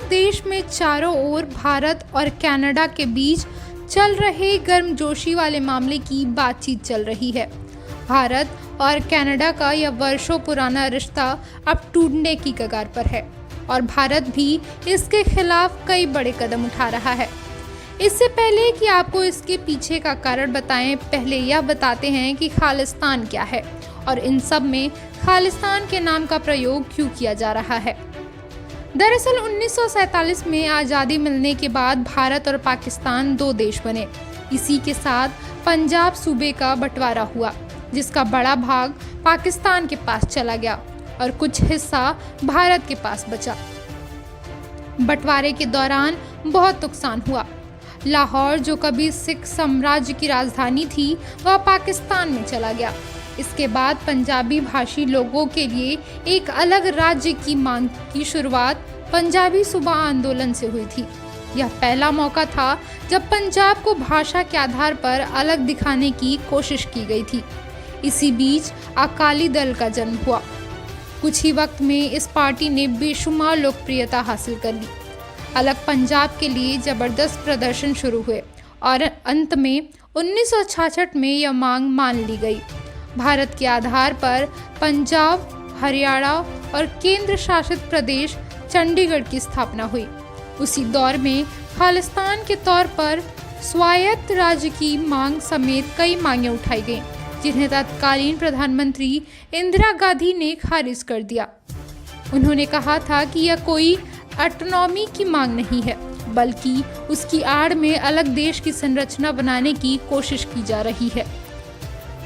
देश में चारों ओर भारत और कनाडा के बीच चल रहे गर्मजोशी वाले मामले की बातचीत चल रही है। भारत और कनाडा का यह वर्षों पुराना रिश्ता अब टूटने की कगार पर है और भारत भी इसके खिलाफ कई बड़े कदम उठा रहा है। इससे पहले कि आपको इसके पीछे का कारण बताएं, पहले यह बताते हैं कि खालिस्तान क्या है और इन सब में खालिस्तान के नाम का प्रयोग क्यों किया जा रहा है। दरअसल 1947 में आज़ादी मिलने के बाद भारत और पाकिस्तान दो देश बने। इसी के साथ पंजाब सूबे का बंटवारा हुआ, जिसका बड़ा भाग पाकिस्तान के पास चला गया और कुछ हिस्सा भारत के पास बचा। बंटवारे के दौरान बहुत नुकसान हुआ। लाहौर, जो कभी सिख साम्राज्य की राजधानी थी, वह पाकिस्तान में चला गया। इसके बाद पंजाबी भाषी लोगों के लिए एक अलग राज्य की मांग की शुरुआत पंजाबी सूबा आंदोलन से हुई थी। यह पहला मौका था जब पंजाब को भाषा के आधार पर अलग दिखाने की कोशिश की गई थी। इसी बीच अकाली दल का जन्म हुआ। कुछ ही वक्त में इस पार्टी ने बेशुमार लोकप्रियता हासिल कर ली। अलग पंजाब के लिए जबरदस्त प्रदर्शन शुरू हुए और अंत में 1966 में यह मांग मान ली गई। भारत के आधार पर पंजाब, हरियाणा और केंद्र शासित प्रदेश चंडीगढ़ की स्थापना हुई। उसी दौर में खालिस्तान के तौर पर स्वायत्त राज्य की मांग समेत कई मांगें उठाई गईं, जिन्हें तत्कालीन प्रधानमंत्री इंदिरा गांधी ने खारिज कर दिया। उन्होंने कहा था कि यह कोई ऑटोनॉमी की मांग नहीं है, बल्कि उसकी आड़ में अलग देश की संरचना बनाने की कोशिश की जा रही है।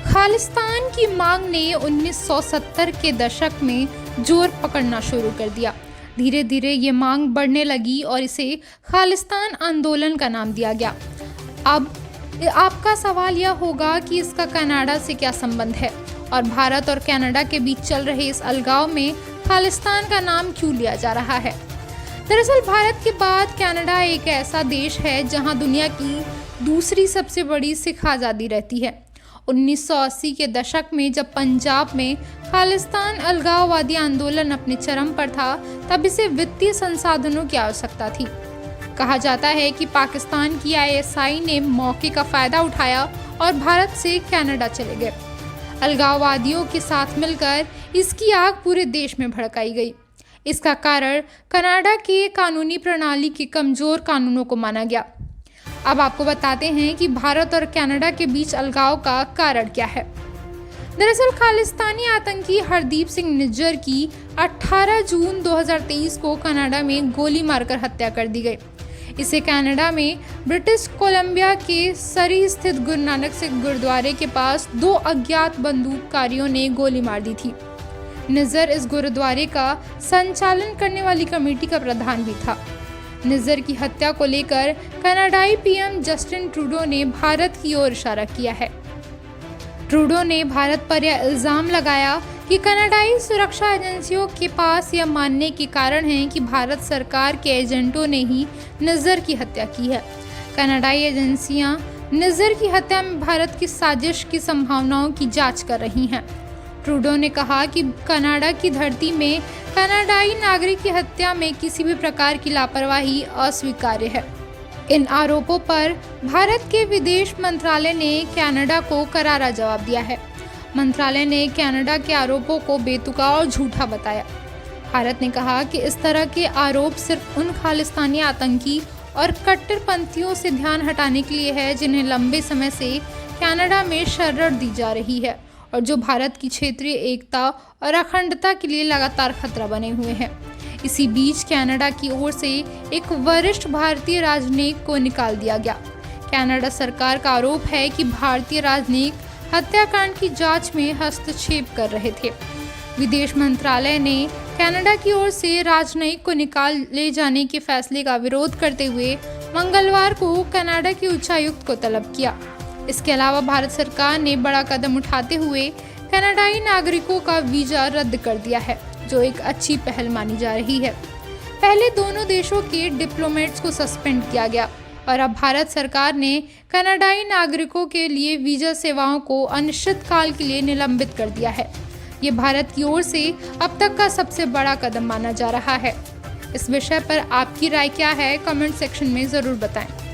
खालिस्तान की मांग ने 1970 के दशक में जोर पकड़ना शुरू कर दिया। धीरे धीरे ये मांग बढ़ने लगी और इसे खालिस्तान आंदोलन का नाम दिया गया। अब आपका सवाल यह होगा कि इसका कनाडा से क्या संबंध है और भारत और कनाडा के बीच चल रहे इस अलगाव में खालिस्तान का नाम क्यों लिया जा रहा है। दरअसल भारत के बाद कनाडा एक ऐसा देश है जहां दुनिया की दूसरी सबसे बड़ी सिख आज़ादी रहती है। 1980 के दशक में जब पंजाब में खालिस्तान अलगाववादी आंदोलन अपने चरम पर था, तब इसे वित्तीय संसाधनों की आवश्यकता थी। कहा जाता है कि पाकिस्तान की ISI ने मौके का फायदा उठाया और भारत से कनाडा चले गए। अलगाववादियों के साथ मिलकर इसकी आग पूरे देश में भड़काई गई। इसका कारण कनाडा के कानूनी प्रणाली के कमजोर कानूनों को माना गया। अब आपको बताते हैं कि भारत और कनाडा के बीच अलगाव का कारण क्या है। दरअसल खालिस्तानी आतंकी हरदीप सिंह निज्जर की 18 जून 2023 को कनाडा में गोली मारकर हत्या कर दी गई। इसे कनाडा में ब्रिटिश कोलंबिया के सरी स्थित गुरु नानक सिंह गुरुद्वारे के पास दो अज्ञात बंदूकधारियों ने गोली मार दी थी। निज्जर इस गुरुद्वारे का संचालन करने वाली कमेटी का प्रधान भी था। निज्जर की हत्या को लेकर कनाडाई PM जस्टिन ट्रूडो ने भारत की ओर इशारा किया है। ट्रूडो ने भारत पर यह इल्जाम लगाया कि कनाडाई सुरक्षा एजेंसियों के पास यह मानने के कारण है कि भारत सरकार के एजेंटों ने ही निज्जर की हत्या की है। कनाडाई एजेंसियां निज्जर की हत्या में भारत की साजिश की संभावनाओं की जांच कर रही हैं। ट्रूडो ने कहा कि कनाडा की धरती में कनाडाई नागरिक की हत्या में किसी भी प्रकार की लापरवाही अस्वीकार्य है। इन आरोपों पर भारत के विदेश मंत्रालय ने कनाडा को करारा जवाब दिया है। मंत्रालय ने कनाडा के आरोपों को बेतुका और झूठा बताया। भारत ने कहा कि इस तरह के आरोप सिर्फ उन खालिस्तानी आतंकी और कट्टरपंथियों से ध्यान हटाने के लिए है जिन्हें लंबे समय से कनाडा में शरण दी जा रही है और जो भारत की क्षेत्रीय एकता और अखंडता के लिए लगातार खतरा बने हुए हैं। इसी बीच कनाडा की ओर से एक वरिष्ठ भारतीय राजनयिक को निकाल दिया गया। कनाडा सरकार का आरोप है कि भारतीय राजनयिक हत्याकांड की जांच में हस्तक्षेप कर रहे थे। विदेश मंत्रालय ने कनाडा की ओर से राजनयिक को निकाल ले जाने के फैसले का विरोध करते हुए मंगलवार को कनाडा के उच्चायुक्त को तलब किया। इसके अलावा भारत सरकार ने बड़ा कदम उठाते हुए कनाडाई नागरिकों का वीजा रद्द कर दिया है, जो एक अच्छी पहल मानी जा रही है। पहले दोनों देशों के डिप्लोमेट्स को सस्पेंड किया गया और अब भारत सरकार ने कनाडाई नागरिकों के लिए वीजा सेवाओं को अनिश्चित काल के लिए निलंबित कर दिया है। ये भारत की ओर से अब तक का सबसे बड़ा कदम माना जा रहा है। इस विषय पर आपकी राय क्या है, कमेंट सेक्शन में ज़रूर बताएं।